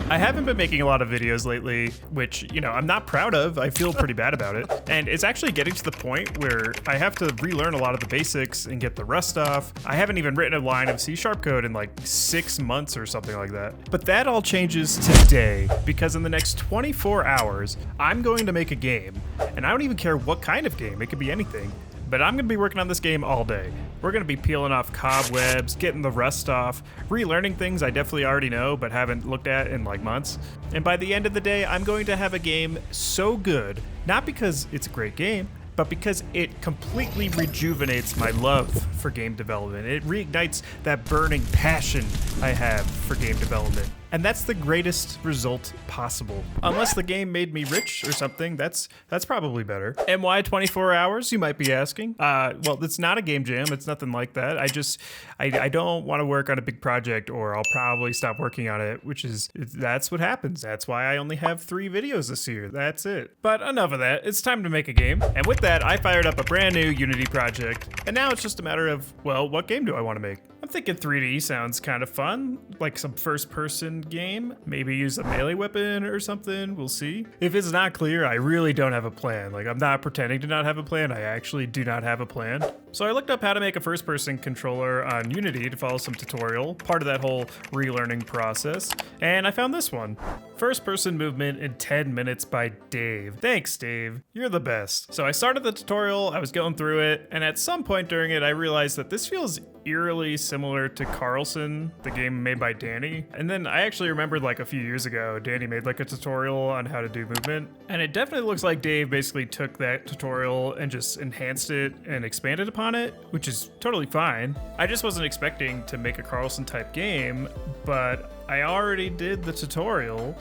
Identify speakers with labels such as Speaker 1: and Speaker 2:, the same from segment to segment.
Speaker 1: I haven't been making a lot of videos lately, which, you know, I'm not proud of. I feel pretty bad about it. And it's actually getting to the point where I have to relearn a lot of the basics and get the rust off. I haven't even written a line of C# code in like 6 months or something like that. But that all changes today, because in the next 24 hours, I'm going to make a game. And I don't even care what kind of game, it could be anything. But I'm gonna be working on this game all day. We're gonna be peeling off cobwebs, getting the rust off, relearning things I definitely already know but haven't looked at in like months. And by the end of the day, I'm going to have a game so good, not because it's a great game, but because it completely rejuvenates my love for game development. It reignites that burning passion I have for game development. And that's the greatest result possible. Unless the game made me rich or something, that's probably better. And why 24 hours, you might be asking? Well, it's not a game jam, it's nothing like that. I don't want to work on a big project, or I'll probably stop working on it, that's what happens. That's why I only have 3 videos this year, that's it. But enough of that, it's time to make a game. And with that, I fired up a brand new Unity project. And now it's just a matter of, well, what game do I want to make? I'm thinking 3D sounds kind of fun, like some first-person game. Maybe use a melee weapon or something, we'll see. If it's not clear, I really don't have a plan. Like, I'm not pretending to not have a plan, I actually do not have a plan. So I looked up how to make a first-person controller on Unity to follow some tutorial, part of that whole relearning process, and I found this one. First-person movement in 10 minutes by Dave. Thanks, Dave. You're the best. So I started the tutorial, I was going through it, and at some point during it, I realized that this feels eerily similar to Carlson, the game made by Danny. And then I actually remembered like a few years ago, Danny made like a tutorial on how to do movement. And it definitely looks like Dave basically took that tutorial and just enhanced it and expanded upon it, which is totally fine. I just wasn't expecting to make a Carlson type game, but I already did the tutorial,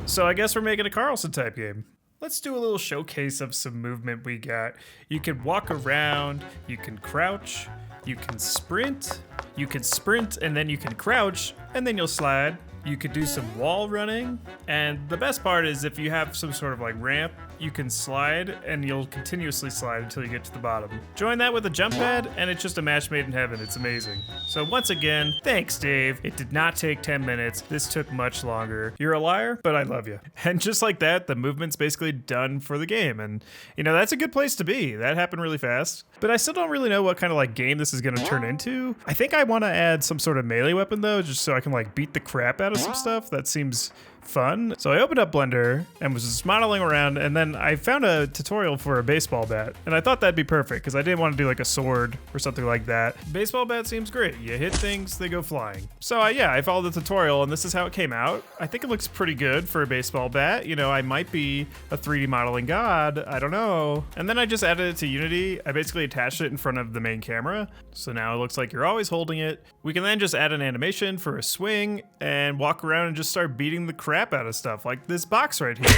Speaker 1: so I guess we're making a Carlson type game. Let's do a little showcase of some movement we got. You can walk around, you can crouch, you can sprint, and then you can crouch, and then you'll slide. You could do some wall running, and the best part is if you have some sort of like ramp, you can slide, and you'll continuously slide until you get to the bottom. Join that with a jump pad, and it's just a match made in heaven. It's amazing. So once again, thanks, Dave. It did not take 10 minutes. This took much longer. You're a liar, but I love you. And just like that, the movement's basically done for the game, and you know, that's a good place to be. That happened really fast. But I still don't really know what kind of like game this is gonna turn into. I think I want to add some sort of melee weapon though, just so I can like beat the crap out of some stuff. That seems fun. So I opened up Blender and was just modeling around, and then I found a tutorial for a baseball bat, and I thought that'd be perfect because I didn't want to do like a sword or something like that. Baseball bat seems great. You hit things, they go flying. So I followed the tutorial, and this is how it came out. I think it looks pretty good for a baseball bat. You know, I might be a 3D modeling god, I don't know. And then I just added it to Unity. I basically attached it in front of the main camera, so now it looks like you're always holding it. We can then just add an animation for a swing and walk around and just start beating the crap out of stuff, like this box right here.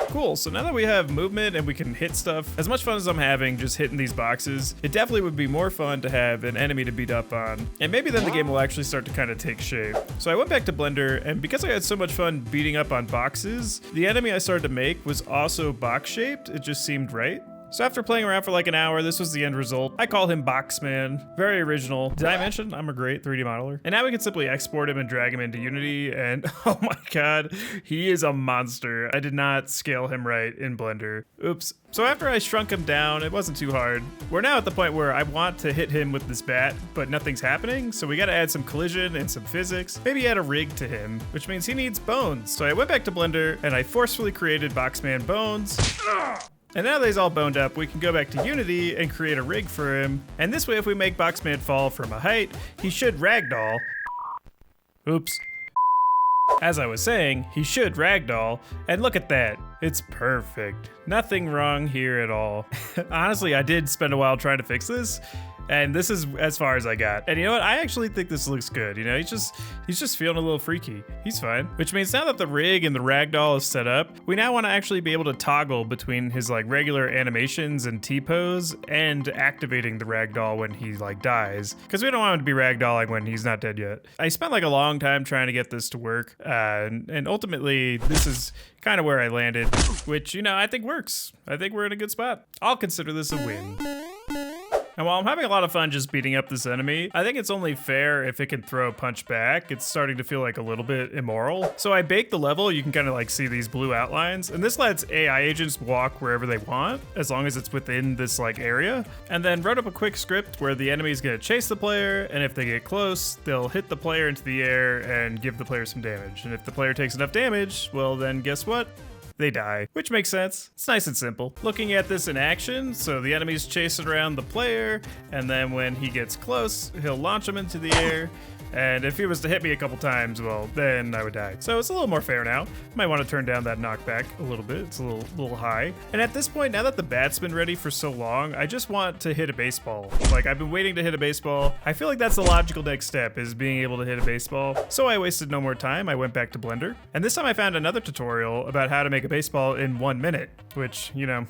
Speaker 1: Cool, so now that we have movement and we can hit stuff, as much fun as I'm having just hitting these boxes, it definitely would be more fun to have an enemy to beat up on. And maybe then the game will actually start to kind of take shape. So I went back to Blender, and because I had so much fun beating up on boxes, the enemy I started to make was also box shaped. It just seemed right. So after playing around for like an hour, this was the end result. I call him Boxman. Very original. Did I mention I'm a great 3D modeler? And now we can simply export him and drag him into Unity, and oh my god, he is a monster. I did not scale him right in Blender. Oops. So after I shrunk him down, it wasn't too hard. We're now at the point where I want to hit him with this bat, but nothing's happening, so we gotta add some collision and some physics. Maybe add a rig to him, which means he needs bones. So I went back to Blender, and I forcefully created Boxman Bones. And now that he's all boned up, we can go back to Unity and create a rig for him. And this way, if we make Boxman fall from a height, he should ragdoll. Oops. As I was saying, he should ragdoll, and look at that. It's perfect. Nothing wrong here at all. Honestly, I did spend a while trying to fix this, and this is as far as I got. And you know what? I actually think this looks good. You know, he's just feeling a little freaky. He's fine. Which means now that the rig and the ragdoll is set up, we now want to actually be able to toggle between his like regular animations and T-pose and activating the ragdoll when he like dies. Because we don't want him to be ragdolling when he's not dead yet. I spent like a long time trying to get this to work, and ultimately this is kind of where I landed, which, you know, I think works. I think we're in a good spot. I'll consider this a win. And while I'm having a lot of fun just beating up this enemy, I think it's only fair if it can throw a punch back. It's starting to feel like a little bit immoral. So I baked the level. You can kind of like see these blue outlines, and this lets AI agents walk wherever they want as long as it's within this like area. And then wrote up a quick script where the enemy is going to chase the player, and if they get close, they'll hit the player into the air and give the player some damage. And if the player takes enough damage, well then guess what? They die, which makes sense. It's nice and simple. Looking at this in action, so the enemy's chasing around the player, and then when he gets close, he'll launch him into the air. And if he was to hit me a couple times, well, then I would die. So it's a little more fair now. Might want to turn down that knockback a little bit. It's a little high. And at this point, now that the bat's been ready for so long, I just want to hit a baseball. Like, I've been waiting to hit a baseball. I feel like that's the logical next step, is being able to hit a baseball. So I wasted no more time. I went back to Blender. And this time I found another tutorial about how to make a baseball in 1 minute, which, you know,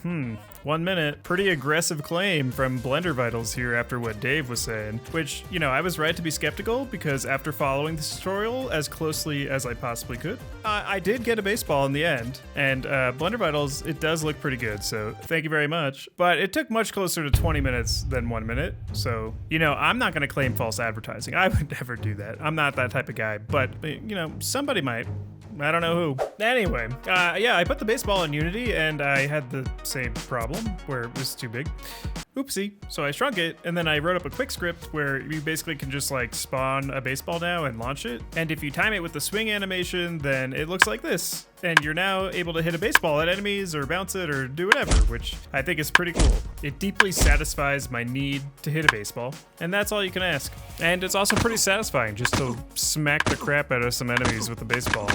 Speaker 1: 1 minute. Pretty aggressive claim from Blender Vitals here after what Dave was saying, which, you know, I was right to be skeptical because after following this tutorial as closely as I possibly could, I did get a baseball in the end. And Blender Vitals, it does look pretty good, so thank you very much. But it took much closer to 20 minutes than 1 minute. So, you know, I'm not gonna claim false advertising. I would never do that. I'm not that type of guy, but, you know, somebody might. I don't know who. Anyway, yeah, I put the baseball in Unity and I had the same problem where it was too big. Oopsie. So I shrunk it, and then I wrote up a quick script where you basically can just like spawn a baseball now and launch it. And if you time it with the swing animation, then it looks like this. And you're now able to hit a baseball at enemies or bounce it or do whatever, which I think is pretty cool. It deeply satisfies my need to hit a baseball, and that's all you can ask. And it's also pretty satisfying just to smack the crap out of some enemies with a baseball.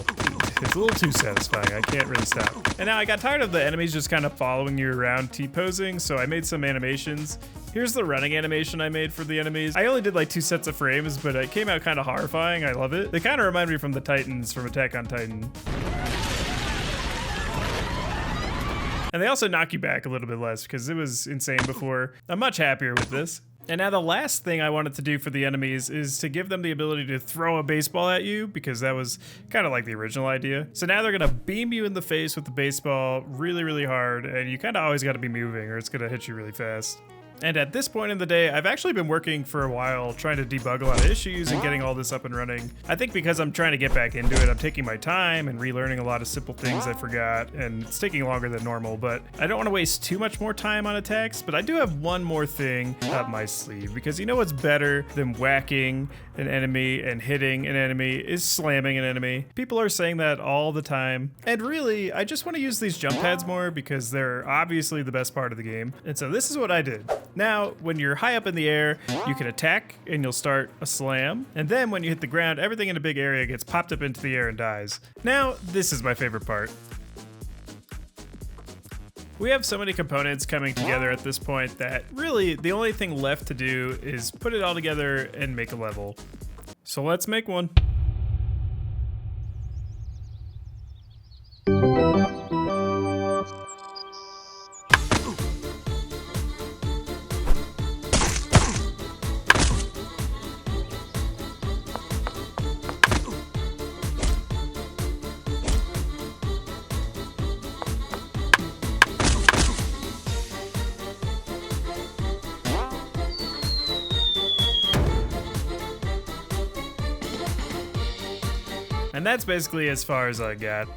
Speaker 1: It's a little too satisfying. I can't really stop. And now I got tired of the enemies just kind of following you around T-posing, so I made some animations. Here's the running animation I made for the enemies. I only did like 2 sets of frames, but it came out kind of horrifying. I love it. They kind of remind me from the Titans from Attack on Titan. And they also knock you back a little bit less because it was insane before. I'm much happier with this. And now the last thing I wanted to do for the enemies is to give them the ability to throw a baseball at you, because that was kind of like the original idea. So now they're gonna beam you in the face with the baseball really, really hard, and you kind of always gotta be moving or it's gonna hit you really fast. And at this point in the day, I've actually been working for a while trying to debug a lot of issues and getting all this up and running. I think because I'm trying to get back into it, I'm taking my time and relearning a lot of simple things I forgot, and it's taking longer than normal, but I don't want to waste too much more time on attacks. But I do have one more thing up my sleeve, because you know what's better than whacking an enemy and hitting an enemy is slamming an enemy. People are saying that all the time. And really, I just want to use these jump pads more because they're obviously the best part of the game. And so this is what I did. Now, when you're high up in the air, you can attack and you'll start a slam. And then when you hit the ground, everything in a big area gets popped up into the air and dies. Now, this is my favorite part. We have so many components coming together at this point that really the only thing left to do is put it all together and make a level. So let's make one. And that's basically as far as I got.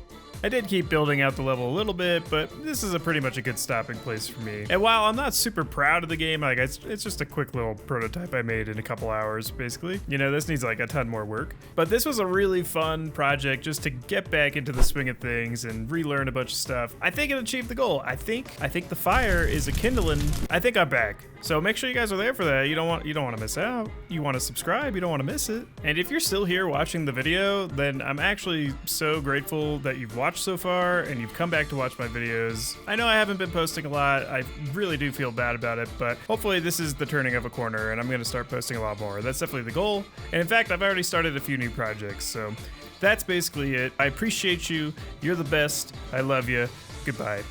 Speaker 1: I did keep building out the level a little bit, but this is pretty much a good stopping place for me. And while I'm not super proud of the game, like it's just a quick little prototype I made in a couple hours, basically. You know, this needs like a ton more work. But this was a really fun project just to get back into the swing of things and relearn a bunch of stuff. I think it achieved the goal. I think the fire is a kindling. I think I'm back. So make sure you guys are there for that. You don't want to miss out. You want to subscribe. You don't want to miss it. And if you're still here watching the video, then I'm actually so grateful that you've watched so far and you've come back to watch my videos. I know I haven't been posting a lot. I really do feel bad about it, but hopefully this is the turning of a corner and I'm going to start posting a lot more. That's definitely the goal. And in fact, I've already started a few new projects. So that's basically it. I appreciate you. You're the best. I love you. Goodbye.